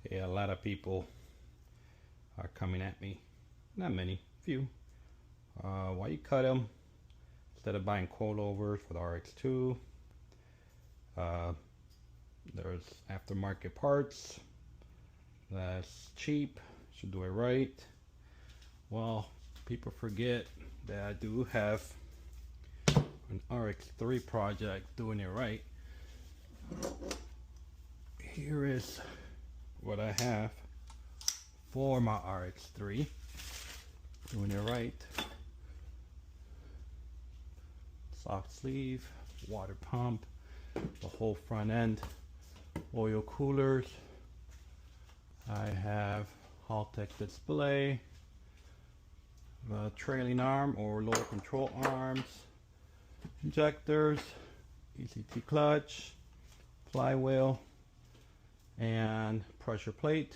Yeah, a lot of people are coming at me. Not many, few. Why you cut them instead of buying coilovers for the RX2? Uh, there's aftermarket parts. That's cheap. Should do it right. Well, people forget that I do have an RX3 project doing it right. Here is what I have for my RX3 doing it right. Soft sleeve, water pump, the whole front end, oil coolers. I have Haltech display, the trailing arm or lower control arms, injectors, ECT clutch, flywheel, and pressure plate.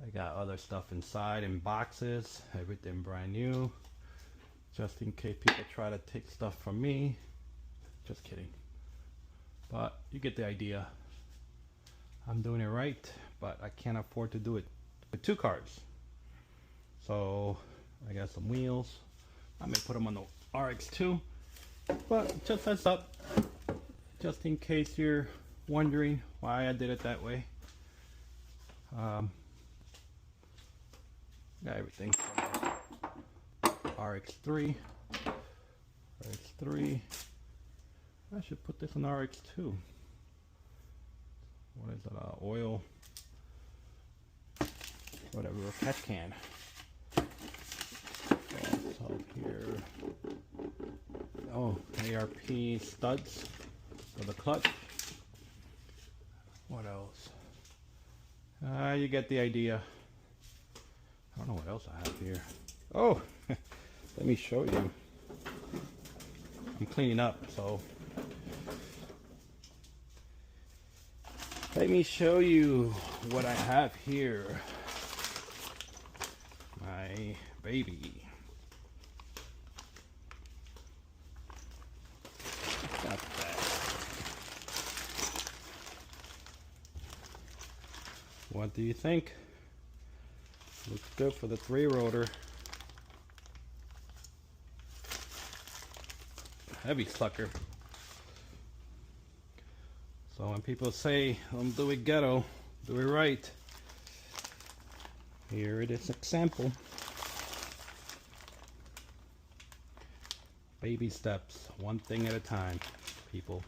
I got other stuff inside in boxes, everything brand new, just in case people try to take stuff from me. Just kidding, but you get the idea. I'm doing it right, but I can't afford to do it with two cars. So I got some wheels. I may put them on the RX2, but just heads up, just in case you're wondering why I did it that way. Got everything from RX3. I should put this on RX2. What is it? Oil, whatever, a catch can. So here, oh, ARP studs for the clutch. What else? You get the idea. I don't know what else I have here. Oh, let me show you. I'm cleaning up, so let me show you what I have here. My baby. Got that. What do you think? Looks good for the 3-rotor. Heavy sucker. So when people say, don't do it ghetto, do it right. Here it is, example. Baby steps, one thing at a time, people.